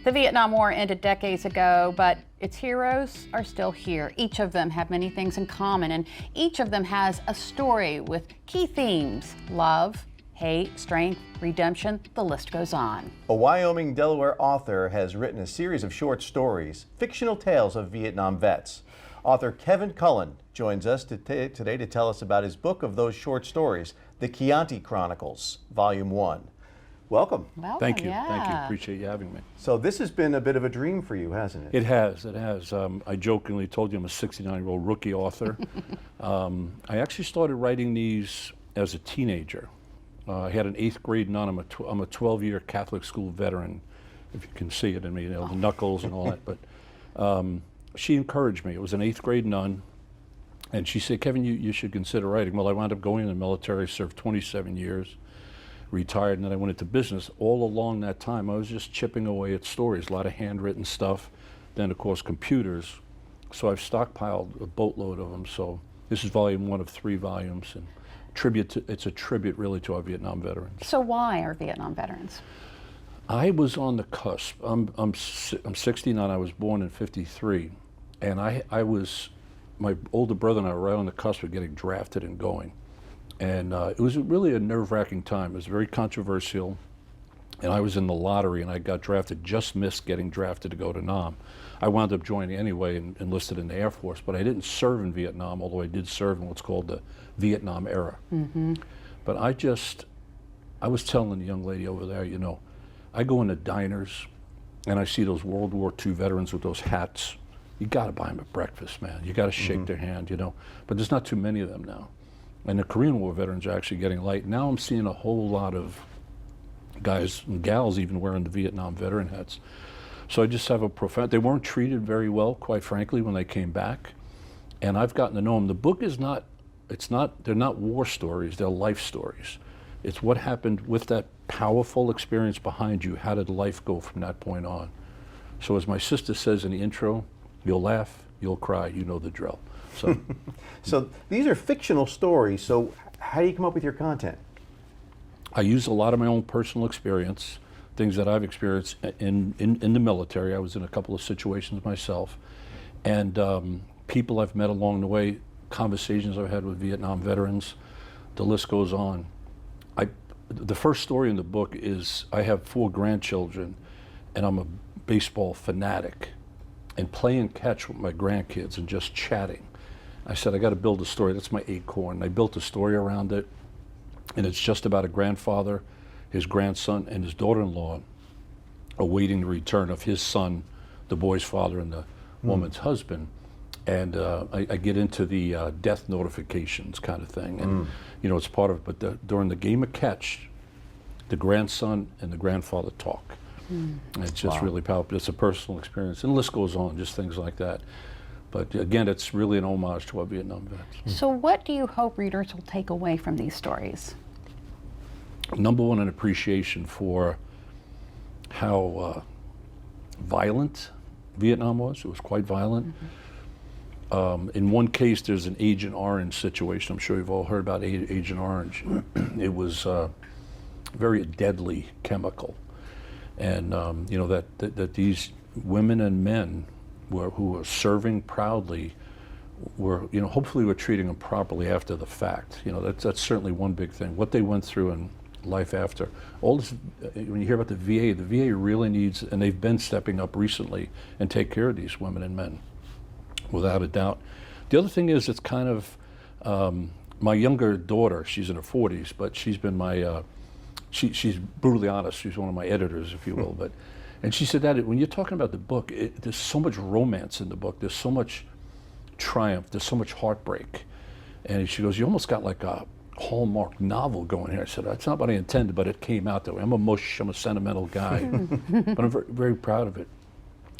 The Vietnam War ended decades ago, but its heroes are still here. Each of them have many things in common, and each of them has a story with key themes: love, hate, strength, redemption, the list goes on. A Wyoming, Delaware author has written a series of short stories, fictional tales of Vietnam vets. Author Kevin Cullen joins us today to tell us about his book of those short stories, The Chronicles, Volume 1. Welcome. Thank you. Yeah. Thank you. Appreciate you having me. So this has been a bit of a dream for you, hasn't it? It has. It has. I jokingly told you I'm a 69-year-old rookie author. I actually started writing these as a teenager. I had an 8th grade nun. I'm a 12-year Catholic school veteran, if you can see it in me, the knuckles and all that. But she encouraged me. It was an 8th grade nun, and she said, "Kevin, you should consider writing." Well, I wound up going in the military, served 27 years. Retired, and then I went into business. All along that time, I was just chipping away at stories, a lot of handwritten stuff, then of course computers. So I've stockpiled a boatload of them. So this is volume 1 of 3 volumes, and it's a tribute really to our Vietnam veterans. So why are Vietnam veterans? I was on the cusp. I'm 69. I was born in '53, and my older brother and I were right on the cusp of getting drafted and going. And it was really a nerve-wracking time. It was very controversial, and I was in the lottery, and I got drafted, just missed getting drafted to go to Nam. I wound up joining anyway and enlisted in the Air Force, but I didn't serve in Vietnam, although I did serve in what's called the Vietnam era. Mm-hmm. But I was telling the young lady over there, you know, I go into diners, and I see those World War II veterans with those hats. You got to buy them at breakfast, man. You got to shake their hand, you know. But there's not too many of them now. And the Korean War veterans are actually getting light. Now I'm seeing a whole lot of guys and gals even wearing the Vietnam veteran hats. So I just have a profound, they weren't treated very well, quite frankly, when they came back. And I've gotten to know them. The book is they're not war stories, they're life stories. It's what happened with that powerful experience behind you. How did life go from that point on? So as my sister says in the intro, you'll laugh, you'll cry, you know the drill. So, so these are fictional stories, so how do you come up with your content? I use a lot of my own personal experience, things that I've experienced in the military. I was in a couple of situations myself, and people I've met along the way, conversations I've had with Vietnam veterans, the list goes on. The first story in the book is I have 4 grandchildren, and I'm a baseball fanatic, and playing catch with my grandkids and just chatting. I said, I got to build a story. That's my acorn. I built a story around it, and it's just about a grandfather, his grandson, and his daughter-in-law awaiting the return of his son, the boy's father, and the woman's husband. And I get into the death notifications kind of thing, and you know, it's part of it. But during the game of catch, the grandson and the grandfather talk. It's just really powerful. It's a personal experience, and the list goes on, just things like that. But again, it's really an homage to our Vietnam vets. So what do you hope readers will take away from these stories? Number one, an appreciation for how violent Vietnam was. It was quite violent. In one case, there's an Agent Orange situation. I'm sure you've all heard about Agent Orange. It was a very deadly chemical. And you know, that these women and men who were serving proudly were, you know, hopefully we're treating them properly after the fact. You know, that's certainly one big thing. What they went through in life after. All this, when you hear about the VA really needs, and they've been stepping up recently and take care of these women and men, without a doubt. The other thing is, it's kind of, my younger daughter, she's in her 40s, but she's been my, she's brutally honest. She's one of my editors, if you will. And she said, Dad, when you're talking about the book, there's so much romance in the book. There's so much triumph. There's so much heartbreak. And she goes, you almost got like a Hallmark novel going here. I said, that's not what I intended, but it came out that way. I'm a mush. I'm a sentimental guy. But I'm very, very proud of it.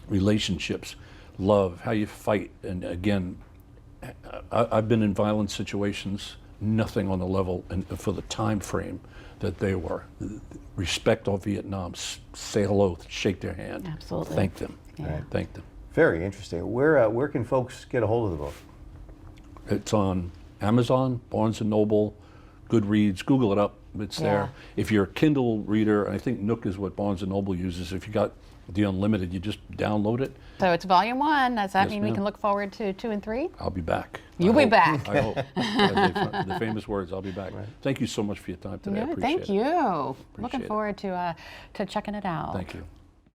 Relationships, love, how you fight. And again, I've been in violent situations, nothing on the level and for the time frame that they were. Respect all Vietnam, say hello, shake their hand. Absolutely. Thank them. Yeah. Thank them. Very interesting. Where can folks get a hold of the book? It's on Amazon, Barnes & Noble, Goodreads. Google it up. It's Yeah. there. If you're a Kindle reader, and I think Nook is what Barnes & Noble uses, if you got the Unlimited, you just download it. So it's volume 1. Does that Yes, mean we ma'am. can look forward to 2 and 3? I'll be back. You'll I be hope. back. I hope. The famous words, I'll be back. Thank you so much for your time today. I No, appreciate thank it. you. Looking Appreciate it. forward to checking it out. Thank you.